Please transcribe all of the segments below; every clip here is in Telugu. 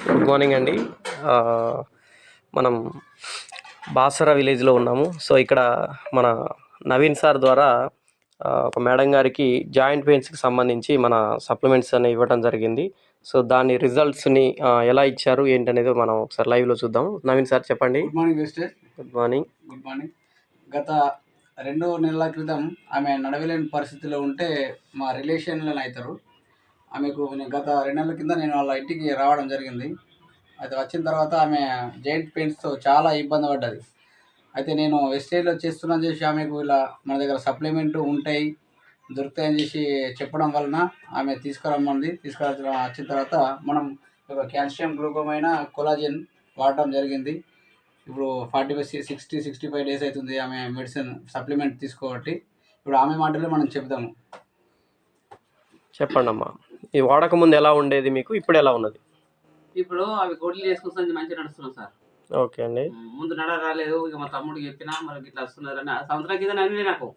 గుడ్ మార్నింగ్ అండి. మనం బాసర విలేజ్లో ఉన్నాము. సో ఇక్కడ మన నవీన్ సార్ ద్వారా ఒక మేడం గారికి జాయింట్ పెయిన్స్కి సంబంధించి మన సప్లిమెంట్స్ అనేవి ఇవ్వడం జరిగింది. సో దాని రిజల్ట్స్ని ఎలా ఇచ్చారు ఏంటనేది మనం ఒకసారి లైవ్లో చూద్దాం. నవీన్ సార్ చెప్పండి. Good morning mister. Good morning. Good morning. గత 2 నెలల క్రితం ఆమె నడవలేని పరిస్థితిలో ఉంటే మా రిలేషన్లో అవుతారు. ఆమెకు నేను గత 2 నెలల కింద నేను వాళ్ళ ఇంటికి రావడం జరిగింది. అయితే వచ్చిన తర్వాత ఆమె జాయింట్ పెయిన్స్తో చాలా ఇబ్బంది పడ్డది. అయితే నేను వెస్టేజ్లో చేస్తున్నాను చేసి ఆమెకు ఇలా మన దగ్గర సప్లిమెంట్ ఉంటాయి దొరుకుతాయని చేసి చెప్పడం వలన ఆమె వచ్చిన తర్వాత మనం ఒక కాల్షియం గ్లూకోమైన కొలాజన్ వాడటం జరిగింది. ఇప్పుడు 65 డేస్ అవుతుంది ఆమె మెడిసిన్ సప్లిమెంట్ తీసుకోబట్టి. ఇప్పుడు ఆమె మాటలే మనం చెప్దాము. చెప్పండి అమ్మా, ఈ వాడక ముందు ఎలా ఉండేది మీకు, ఇప్పుడు ఎలా ఉన్నది? ఇప్పుడు అవి గొడ్లు చేసుకొస్తాను మంచిగా నడుస్తున్నాం సార్. ఓకే అండి. ముందు నడ రాలేదు. ఇక మా తమ్ముడికి చెప్పినా మరి ఇట్లా వస్తున్నారని సంవత్సరం కింద నన్ను నాకు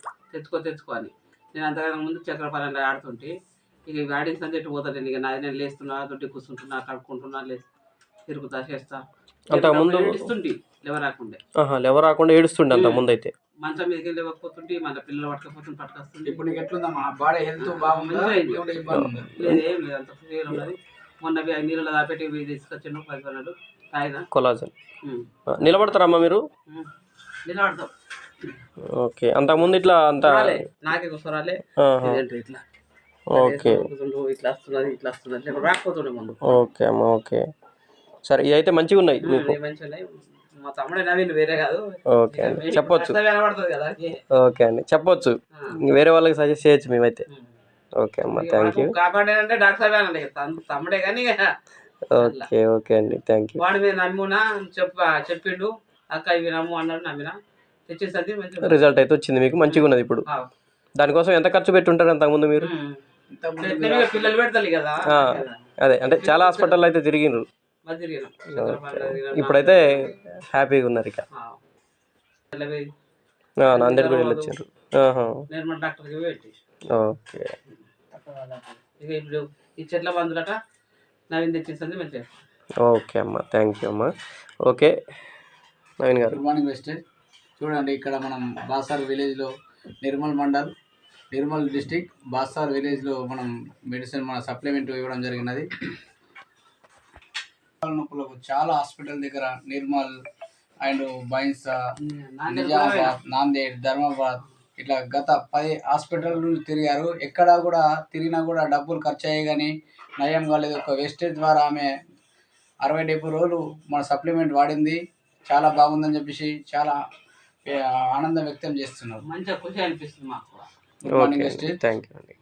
తెచ్చుకో అని నేను అంతగానో ముందు చక్ర పరంగా ఆడుతుంటే ఇక ఆడిన సంజెట్టు పోతాను. ఇక నేను లేస్తున్నా, దొడ్డి కూర్చుంటున్నా, కడుక్కుంటున్నా, తిరుగుతా చేస్తా. అంతకుముందు ఏడుస్తుంటే లేవరాకుండా ఏడుస్తుండే అంతకుముందు అయితే. మంచం మీదకి లేవకపోతుంటే మన పిల్లలు పట్టుకొస్తుంది. ఇప్పుడు నీకు ఎట్లుందమ్మా బాడీ హెల్త్ బాగుంది? లేదు, ఏం లేదు, అంత క్లియర్ ఉన్నది. మొన్న నీళ్ళలో దాపెట్టి తీసుకొచ్చాను 10 నెలలు తాగిన కొలాజన్. నిలబడతారమ్మా మీరు? నిలబడతాం. ఓకే, అంతకుముందు ఇట్లా అంత నాకే కూర్చోరాలే ఇట్లా. ఓకే, ఇట్లా వస్తున్నది ఇట్లా వస్తున్నది రాకపోతుండే ముందు. ఓకే అమ్మా, ఓకే సరే. ఇవి అయితే మంచిగా ఉన్నాయి మీకు? మంచిగా ఉన్నాయి. మా తమ్ముడే నవీన్, వేరే కాదు. ఓకే అండి, చెప్పొచ్చు. కనబడుతుంది కదా. ఓకే అండి, చెప్పొచ్చు. వేరే వాళ్ళకి సజెస్ట్ చేయొచ్చు మేమైతే. ఓకే అమ్మా, థ్యాంక్ యూ. కాపాడేనంటే డాక్టర్ సాబే తమ్ముడే కానీ. ఓకే ఓకే అండి, థ్యాంక్ యూ. వాడి మీద నమ్మునా చెప్పిండు, అక్క ఇవి నమ్ము అన్నాడు. నమ్మినా తెచ్చేసరికి మంచి రిజల్ట్ అయితే వచ్చింది మీకు, మంచిగా ఉన్నది. ఇప్పుడు దానికోసం ఎంత ఖర్చు పెట్టుంటారు అంతకుముందు మీరు? పిల్లలు పెడతారు కదా. అదే అంటే చాలా హాస్పిటల్ అయితే తిరిగినారు. ఇప్పుడైతే హ్యాపీగా ఉన్నారు. ఇక నాందేడ్ కూడా వెళ్ళొచ్చారు. ఓకే, ఇక ఇప్పుడు ఈ చెట్ల మందులట నవీన్ తెచ్చేసింది మంచిగా. ఓకే అమ్మా, థ్యాంక్ యూ అమ్మా. ఓకే నవీన్ గారు. Good morning mister. చూడండి, ఇక్కడ మనం బాసార్ విలేజ్లో నిర్మల్ డిస్టిక్ బాసార్ విలేజ్లో మనం మెడిసిన్ మన సప్లిమెంట్ ఇవ్వడం జరిగినది. నొప్పులకు చాలా హాస్పిటల్ దగ్గర నిర్మల్ అండ్ బైన్సా, నిజామాబాద్, నాందేడ్, ధర్మాబాద్ ఇట్లా గత 10 హాస్పిటల్ తిరిగారు. ఎక్కడా కూడా తిరిగినా కూడా డబ్బులు ఖర్చు అయ్యాయి కానీ నయం కాలేదు. ఒక వేస్టేజ్ ద్వారా ఆమె 60-70 రోజులు మన సప్లిమెంట్ వాడింది. చాలా బాగుందని చెప్పేసి చాలా ఆనందం వ్యక్తం చేస్తున్నారు. మంచిగా ఖుషి అనిపిస్తుంది మాకు. ఓకే, థ్యాంక్ యూ అండి.